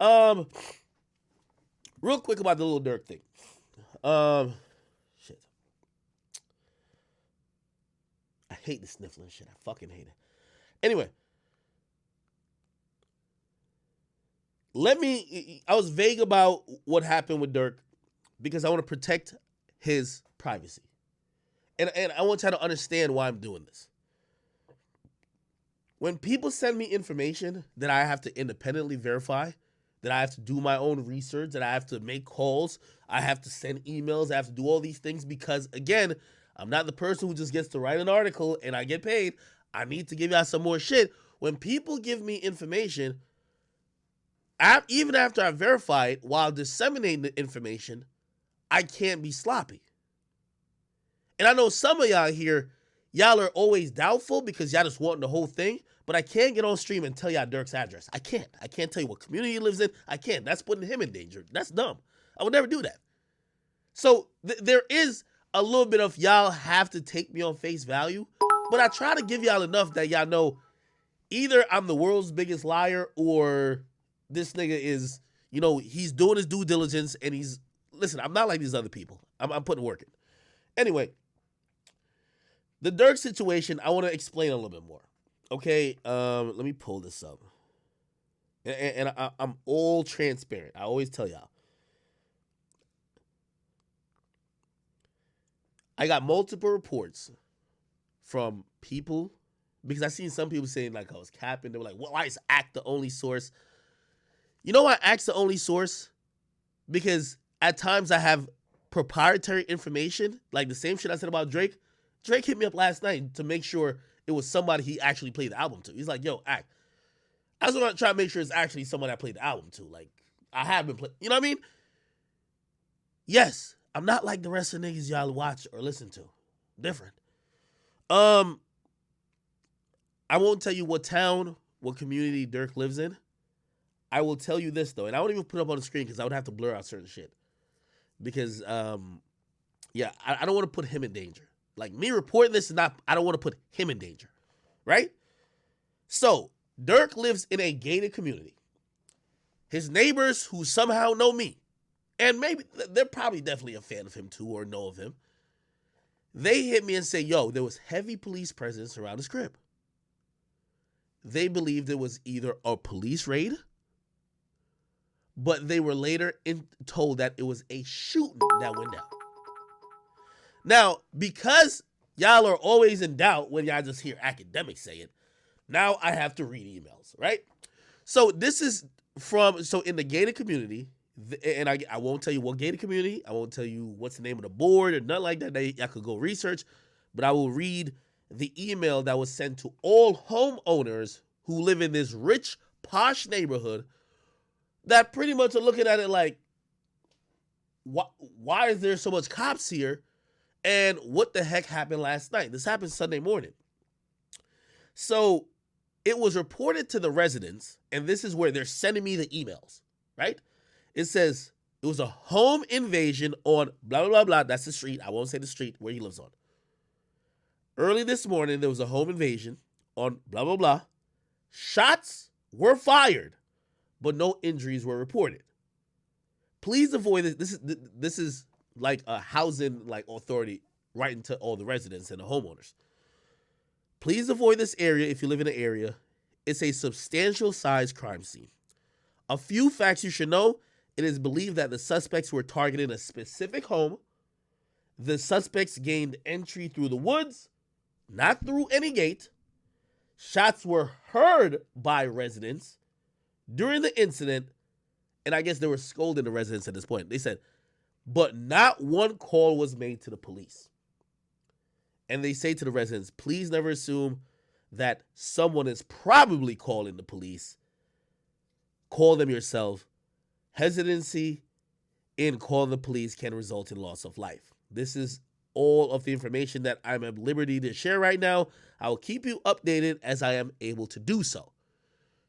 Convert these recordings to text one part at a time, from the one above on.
Um, real quick about the Lil Durk thing. Shit. I hate the sniffling shit. I fucking hate it. Anyway, I was vague about what happened with Durk because I want to protect his privacy. And I want y'all to understand why I'm doing this. When people send me information that I have to independently verify, that I have to do my own research, that I have to make calls, I have to send emails, I have to do all these things because, again, I'm not the person who just gets to write an article and I get paid. I need to give y'all some more shit. When people give me information, even after I verify it, while disseminating the information, I can't be sloppy. And I know some of y'all here, y'all are always doubtful because y'all just want the whole thing, but I can't get on stream and tell y'all Durk's address. I can't. I can't tell you what community he lives in. I can't. That's putting him in danger. That's dumb. I would never do that. So there is a little bit of y'all have to take me on face value, but I try to give y'all enough that y'all know either I'm the world's biggest liar or this nigga is, he's doing his due diligence and listen, I'm not like these other people. I'm putting work in. Anyway, the Durk situation, I want to explain a little bit more. Okay, let me pull this up. And I'm all transparent. I always tell y'all. I got multiple reports from people because I seen some people saying like I was capping. They were like, why is Act the only source? You know why Act's the only source? Because at times I have proprietary information, like the same shit I said about Drake. Drake hit me up last night to make sure it was somebody he actually played the album to. He's like, yo, Act. I just want to try to make sure it's actually someone I played the album to. Like, I have been playing. You know what I mean? Yes, I'm not like the rest of the niggas y'all watch or listen to. Different. I won't tell you what town, what community Durk lives in. I will tell you this, though, and I won't even put it up on the screen because I would have to blur out certain shit. Because, I don't want to put him in danger. Like, me reporting this is not, I don't want to put him in danger, right? So, Durk lives in a gated community. His neighbors who somehow know me, and maybe, they're probably definitely a fan of him too or know of him, they hit me and say, yo, there was heavy police presence around his crib. They believed it was either a police raid, but they were later told that it was a shooting that went down. Now, because y'all are always in doubt when y'all just hear academics say it, now I have to read emails, right? So this is in the gated community, and I won't tell you what gated community, I won't tell you what's the name of the board or nothing like that. Y'all could go research, but I will read the email that was sent to all homeowners who live in this rich, posh neighborhood that pretty much are looking at it like, why is there so much cops here? And what the heck happened last night? This happened Sunday morning. So it was reported to the residents, and this is where they're sending me the emails, right? It says it was a home invasion on blah, blah, blah, blah. That's the street. I won't say the street where he lives on. Early this morning, there was a home invasion on blah, blah, blah. Shots were fired, but no injuries were reported. Please avoid this. This is like a housing authority writing to all the residents and the homeowners. Please avoid this area if you live in the area. It's a substantial size crime scene. A few facts you should know. It is believed that the suspects were targeting a specific home. The suspects gained entry through the woods, not through any gate. Shots were heard by residents during the incident, and I guess they were scolding the residents at this point. They said, but not one call was made to the police. And they say to the residents, please never assume that someone is probably calling the police. Call them yourself. Hesitancy in calling the police can result in loss of life. This is all of the information that I'm at liberty to share right now. I will keep you updated as I am able to do so.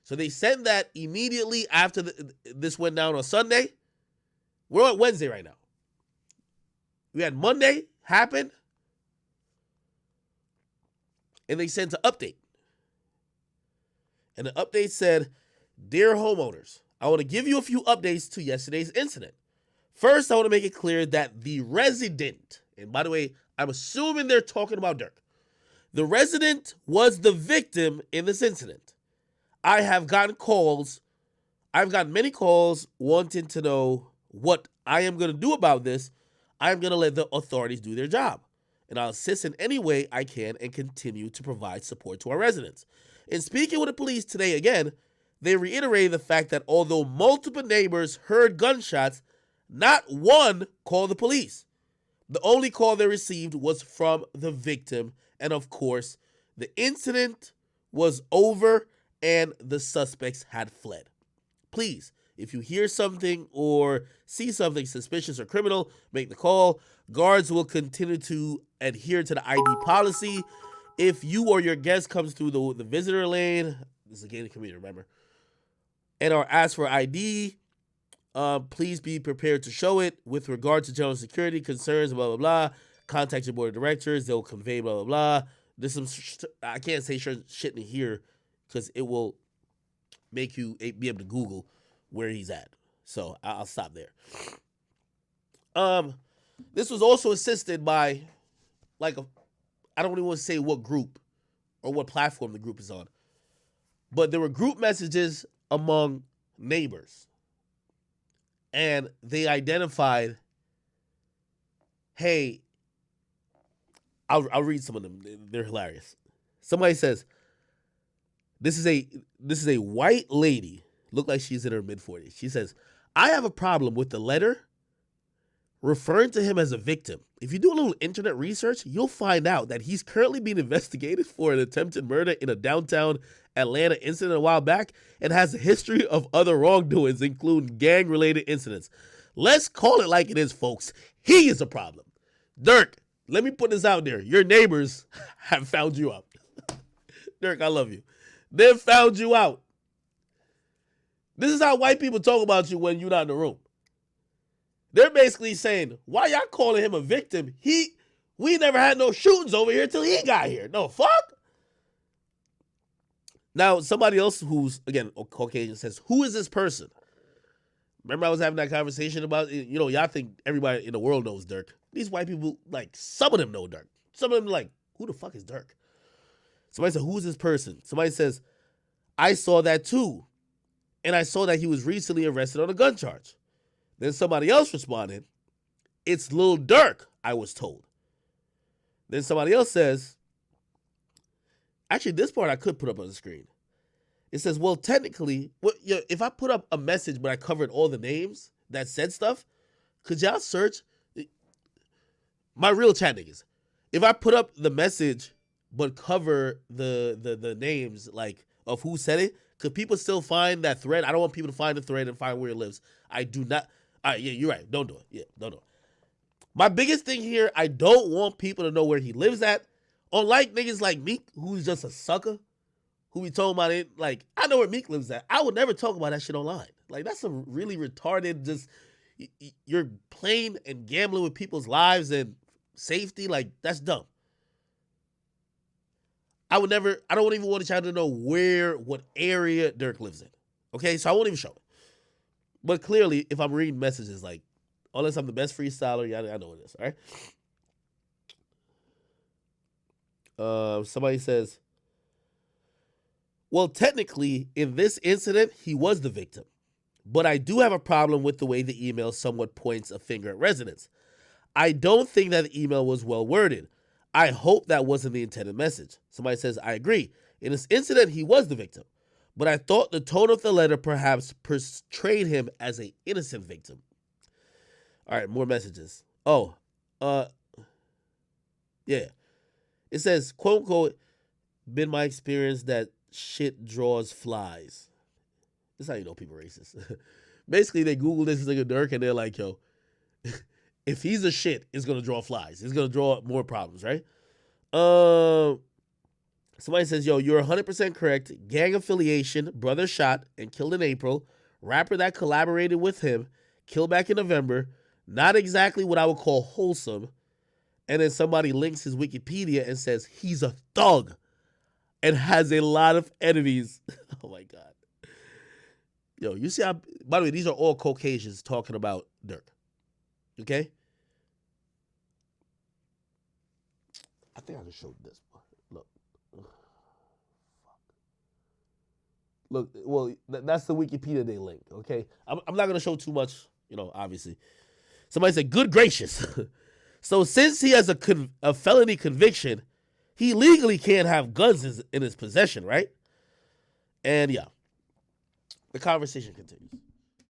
So they sent that immediately after this went down on Sunday. We're on Wednesday right now. We had Monday happen, and they sent an update. And the update said, dear homeowners, I want to give you a few updates to yesterday's incident. First, I want to make it clear that the resident, and by the way, I'm assuming they're talking about Durk. The resident was the victim in this incident. I've gotten many calls wanting to know what I am going to do about this. I'm going to let the authorities do their job, and I'll assist in any way I can and continue to provide support to our residents. In speaking with the police today again, they reiterated the fact that although multiple neighbors heard gunshots, not one called the police. The only call they received was from the victim, and of course, the incident was over and the suspects had fled. Please, if you hear something or see something suspicious or criminal, make the call. Guards will continue to adhere to the ID policy. If you or your guest comes through the visitor lane, this is a gated community, remember, and are asked for ID, please be prepared to show it. With regard to general security concerns, blah, blah, blah, contact your board of directors. They'll convey, blah, blah, blah. There's some, I can't say shit in here because it will make you be able to Google where he's at. So I'll stop there. This was also assisted by, I don't even want to say what group or what platform the group is on, but there were group messages among neighbors. And they identified, hey, I'll read some of them. They're hilarious. Somebody says, this is a white lady, looked like she's in her mid-40s. She says, I have a problem with the letter referring to him as a victim. If you do a little internet research, you'll find out that he's currently being investigated for an attempted murder in a downtown Atlanta incident a while back and has a history of other wrongdoings, including gang-related incidents. Let's call it like it is, folks. He is a problem. Durk, let me put this out there. Your neighbors have found you out. Durk, I love you. They've found you out. This is how white people talk about you when you're not in the room. They're basically saying, why y'all calling him a victim? We never had no shootings over here till he got here. No, fuck. Now, somebody else who's, again, Caucasian says, who is this person? Remember I was having that conversation about, y'all think everybody in the world knows Durk. These white people, some of them know Durk. Some of them who the fuck is Durk? Somebody said, who is this person? Somebody says, I saw that too. And I saw that he was recently arrested on a gun charge. Then somebody else responded, it's Lil Durk, I was told. Then somebody else says, actually, this part I could put up on the screen. It says, well, technically, if I put up a message but I covered all the names that said stuff, could y'all search? My real chat niggas. If I put up the message but cover the names of who said it, could people still find that thread? I don't want people to find the thread and find where it lives. I do not. All right, yeah, you're right. Don't do it. Yeah, don't do it. My biggest thing here, I don't want people to know where he lives at. Unlike niggas like Meek, who's just a sucker, who be talking about it, I know where Meek lives at. I would never talk about that shit online. That's a really retarded, just, you're playing and gambling with people's lives and safety. That's dumb. I don't even want y'all to know what area Durk lives in. Okay, so I won't even show it. But clearly, if I'm reading messages, unless I'm the best freestyler, I know what it is, all right? Somebody says, well, technically, in this incident, he was the victim. But I do have a problem with the way the email somewhat points a finger at residents. I don't think that the email was well worded. I hope that wasn't the intended message. Somebody says, I agree. In this incident, he was the victim. But I thought the tone of the letter perhaps portrayed him as an innocent victim. All right, more messages. Oh, yeah. It says, quote unquote, been my experience that shit draws flies. This is how you know people are racist. Basically, they Google this nigga Durk and they're like, yo, if he's a shit, it's going to draw flies. It's going to draw more problems, right? Somebody says, yo, you're 100% correct. Gang affiliation, brother shot and killed in April. Rapper that collaborated with him, killed back in November. Not exactly what I would call wholesome. And then somebody links his Wikipedia and says he's a thug and has a lot of enemies. Oh, my God. Yo, you see how, by the way, these are all Caucasians talking about Durk. Okay? I think I can show this one. Look. Look, well, that's the Wikipedia they link, okay? I'm not going to show too much, obviously. Somebody said, good gracious. So since he has a felony conviction, he legally can't have guns in his possession, right? And yeah, the conversation continues.